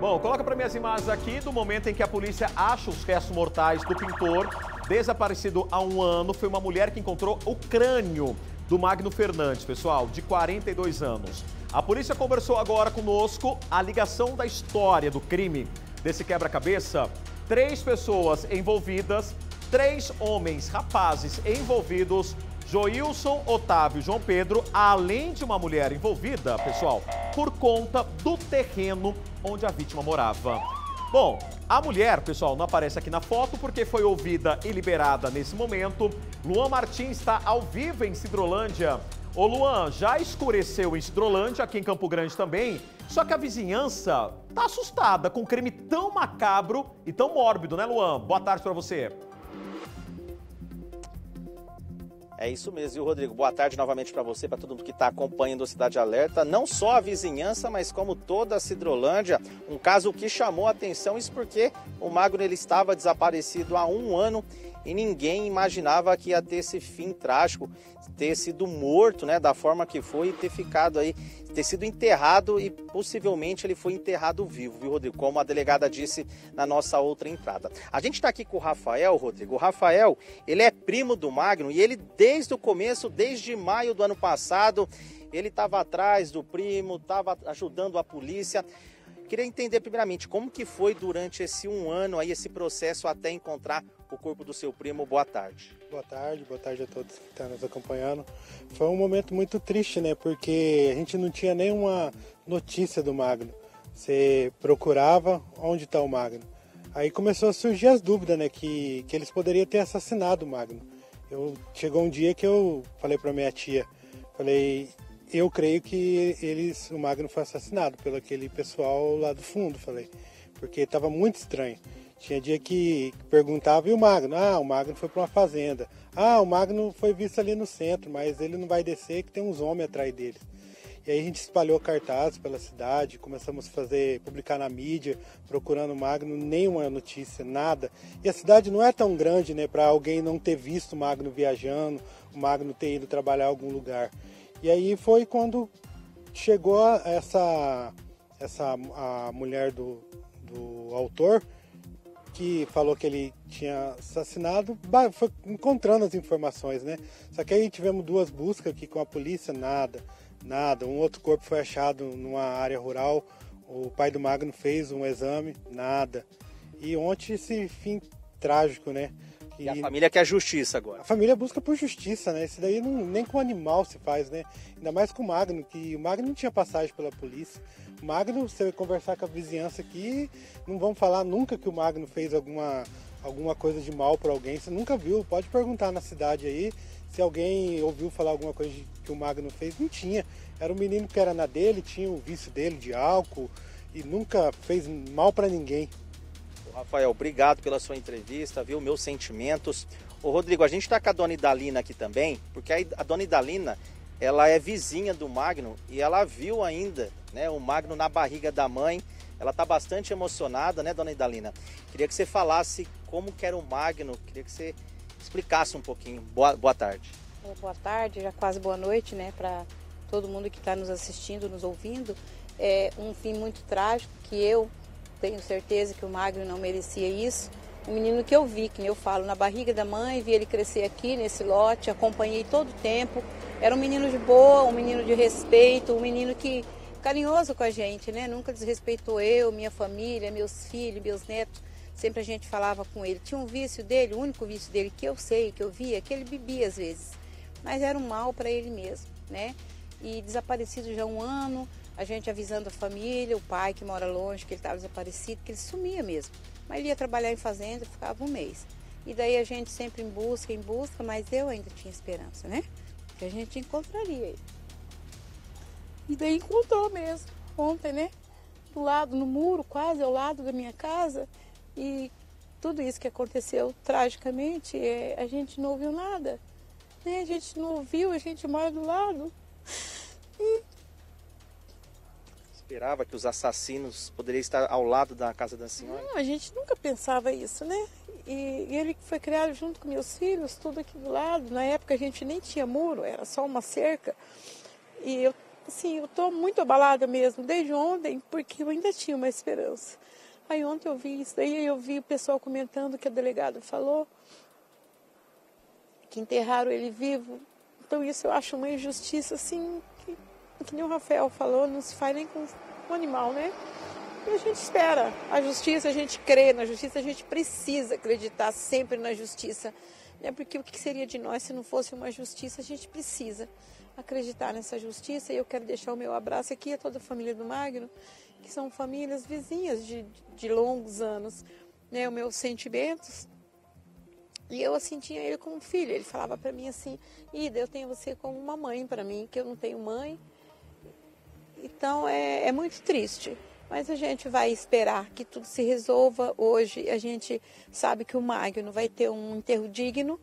Bom, coloca para mim as imagens aqui do momento em que a polícia acha os restos mortais do pintor desaparecido há um ano. Foi uma mulher que encontrou o crânio do Magno Fernandes, pessoal, de 42 anos. A polícia conversou agora conosco a ligação da história do crime desse quebra-cabeça. 3 pessoas envolvidas, 3 homens, rapazes envolvidos, Joilson, Otávio e João Pedro, além de uma mulher envolvida, pessoal, por conta do terreno onde a vítima morava. Bom, a mulher, pessoal, não aparece aqui na foto porque foi ouvida e liberada nesse momento. Luan Martins está ao vivo em Sidrolândia. Ô Luan, já escureceu em Sidrolândia, aqui em Campo Grande também, só que a vizinhança tá assustada com um crime tão macabro e tão mórbido, né, Luan? Boa tarde para você. É isso mesmo, viu, Rodrigo? Boa tarde novamente para você, para todo mundo que está acompanhando o Cidade Alerta. Não só a vizinhança, mas como toda a Sidrolândia. Um caso que chamou a atenção, isso porque o Magno ele estava desaparecido há um ano e ninguém imaginava que ia ter esse fim trágico, ter sido morto, né, da forma que foi e ter ficado aí, ter sido enterrado e possivelmente ele foi enterrado vivo, viu, Rodrigo? Como a delegada disse na nossa outra entrada. A gente está aqui com o Rafael, Rodrigo. O Rafael, ele é primo do Magno e ele desde o começo, desde maio do ano passado, ele estava atrás do primo, estava ajudando a polícia. Queria entender primeiramente como que foi durante esse um ano aí, esse processo até encontrar o corpo do seu primo. Boa tarde. Boa tarde a todos que estão nos acompanhando. Foi um momento muito triste, né? Porque a gente não tinha nenhuma notícia do Magno. Você procurava onde está o Magno. Aí começou a surgir as dúvidas, né? Que eles poderiam ter assassinado o Magno. Chegou um dia que eu falei para minha tia, eu creio que o Magno foi assassinado pelo aquele pessoal lá do fundo, porque estava muito estranho. Tinha dia que perguntava, e o Magno? Ah, o Magno foi para uma fazenda. Ah, o Magno foi visto ali no centro, mas ele não vai descer, que tem uns homens atrás dele. E aí a gente espalhou cartazes pela cidade, começamos a publicar na mídia, procurando o Magno, nenhuma notícia, nada. E a cidade não é tão grande, né, para alguém não ter visto o Magno viajando, o Magno ter ido trabalhar em algum lugar. E aí foi quando chegou a mulher do autor, que falou que ele tinha assassinado, foi encontrando as informações, né? Só que aí tivemos 2 buscas aqui com a polícia, nada. Um outro corpo foi achado numa área rural, o pai do Magno fez um exame, nada. E ontem esse fim trágico, né? E a família quer justiça agora. A família busca por justiça, né? Isso daí nem com animal se faz, né? Ainda mais com o Magno, que o Magno não tinha passagem pela polícia. O Magno, você vai conversar com a vizinhança aqui, não vão falar nunca que o Magno fez alguma coisa de mal para alguém. Você nunca viu, pode perguntar na cidade aí, se alguém ouviu falar alguma coisa que o Magno fez. Não tinha. Era um menino que era na dele, tinha o vício dele de álcool e nunca fez mal para ninguém. Rafael, obrigado pela sua entrevista, viu? Meus sentimentos. Ô Rodrigo, a gente está com a dona Idalina aqui também, porque a dona Idalina, ela é vizinha do Magno e ela viu ainda, né, o Magno na barriga da mãe. Ela está bastante emocionada, né, dona Idalina? Queria que você falasse como que era o Magno, queria que você explicasse um pouquinho. Boa tarde. Boa tarde, já quase boa noite, né, para todo mundo que está nos assistindo, nos ouvindo. É um fim muito trágico que eu tenho certeza que o Magno não merecia isso. Um menino que eu vi, que eu falo, na barriga da mãe, vi ele crescer aqui nesse lote, acompanhei todo o tempo. Era um menino de boa, um menino de respeito, um menino que carinhoso com a gente, né? Nunca desrespeitou eu, minha família, meus filhos, meus netos. Sempre a gente falava com ele. Tinha um vício dele, o único vício dele que eu sei, que eu via, que ele bebia às vezes. Mas era um mal para ele mesmo, né? E desaparecido já há um ano. A gente avisando a família, o pai que mora longe, que ele estava desaparecido, que ele sumia mesmo. Mas ele ia trabalhar em fazenda e ficava um mês. E daí a gente sempre em busca, mas eu ainda tinha esperança, né? Que a gente encontraria ele. E daí encontrou mesmo, ontem, né? Do lado, no muro, quase ao lado da minha casa. E tudo isso que aconteceu tragicamente, a gente não ouviu nada. Né? A gente não ouviu, a gente mora do lado. Esperava que os assassinos poderiam estar ao lado da casa da senhora? Não, a gente nunca pensava isso, né? E ele foi criado junto com meus filhos, tudo aqui do lado. Na época a gente nem tinha muro, era só uma cerca. E eu assim, eu tô muito abalada mesmo, desde ontem, porque eu ainda tinha uma esperança. Aí ontem eu vi isso daí, eu vi o pessoal comentando que a delegada falou que enterraram ele vivo. Então isso eu acho uma injustiça, assim, que nem o Rafael falou, não se faz nem com um animal, né? E a gente espera a justiça, a gente crê na justiça, a gente precisa acreditar sempre na justiça, né? Porque o que seria de nós se não fosse uma justiça? A gente precisa acreditar nessa justiça. E eu quero deixar o meu abraço aqui a toda a família do Magno, que são famílias vizinhas de longos anos, né? Os meus sentimentos. E eu assim tinha ele como filho. Ele falava para mim assim: Ida, eu tenho você como uma mãe para mim, que eu não tenho mãe. Então é muito triste. Mas a gente vai esperar que tudo se resolva. Hoje a gente sabe que o Magno vai ter um enterro digno,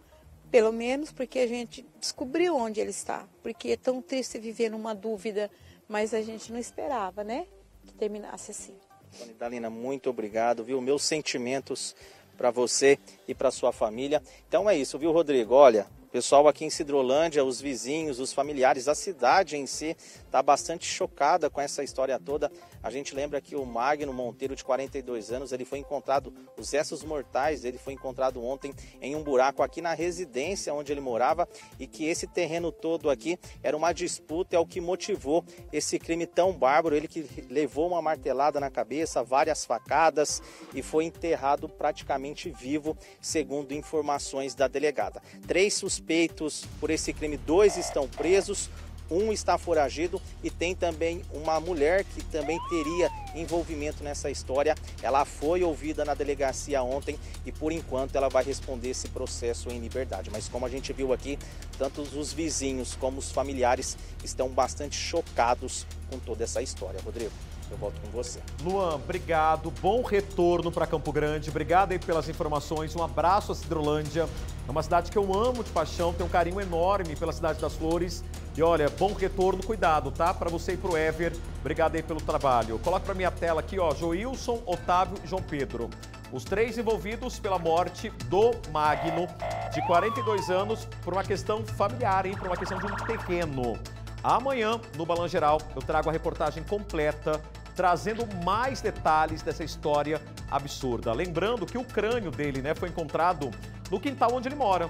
pelo menos porque a gente descobriu onde ele está. Porque é tão triste viver numa dúvida, mas a gente não esperava, né, que terminasse assim. Dona Idalina, muito obrigado, viu? Meus sentimentos para você e para sua família. Então é isso, viu, Rodrigo? Olha, o pessoal aqui em Sidrolândia, os vizinhos, os familiares, a cidade em si está bastante chocada com essa história toda. A gente lembra que o Magno Monteiro, de 42 anos, ele foi encontrado, os restos mortais dele foi encontrado ontem em um buraco aqui na residência onde ele morava, e que esse terreno todo aqui era uma disputa, é o que motivou esse crime tão bárbaro. Ele que levou uma martelada na cabeça, várias facadas, e foi enterrado praticamente vivo, segundo informações da delegada. 3 suspeitos por esse crime, 2 estão presos, 1 está foragido, e tem também uma mulher que também teria envolvimento nessa história. Ela foi ouvida na delegacia ontem e por enquanto ela vai responder esse processo em liberdade. Mas como a gente viu aqui, tanto os vizinhos como os familiares estão bastante chocados com toda essa história. Rodrigo, eu volto com você. Luan, obrigado. Bom retorno para Campo Grande. Obrigado aí pelas informações. Um abraço a Sidrolândia. É uma cidade que eu amo de paixão, tenho um carinho enorme pela Cidade das Flores. E olha, bom retorno, cuidado, tá? Para você e para o Ever. Obrigado aí pelo trabalho. Coloca para minha tela aqui, ó, Joilson, Otávio e João Pedro. Os 3 envolvidos pela morte do Magno, de 42 anos, por uma questão familiar, hein? Por uma questão de um terreno. Amanhã, no Balan Geral, eu trago a reportagem completa, trazendo mais detalhes dessa história absurda. Lembrando que o crânio dele, né, foi encontrado no quintal onde ele mora.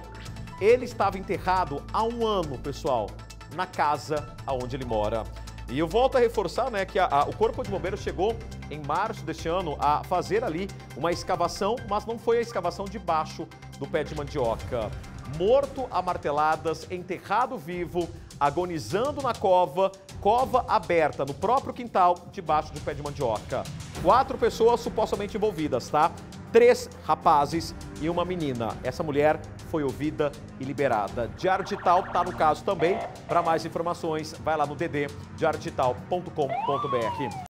Ele estava enterrado há 1 ano, pessoal, na casa onde ele mora. E eu volto a reforçar, né, que o Corpo de Bombeiros chegou em março deste ano a fazer ali uma escavação, mas não foi a escavação debaixo do pé de mandioca. Morto a marteladas, enterrado vivo, agonizando na cova aberta no próprio quintal, debaixo do pé de mandioca. 4 pessoas supostamente envolvidas, tá? 3 rapazes e uma menina. Essa mulher foi ouvida e liberada. Diário Digital tá no caso também. Para mais informações, vai lá no dd diariodigital.com.br.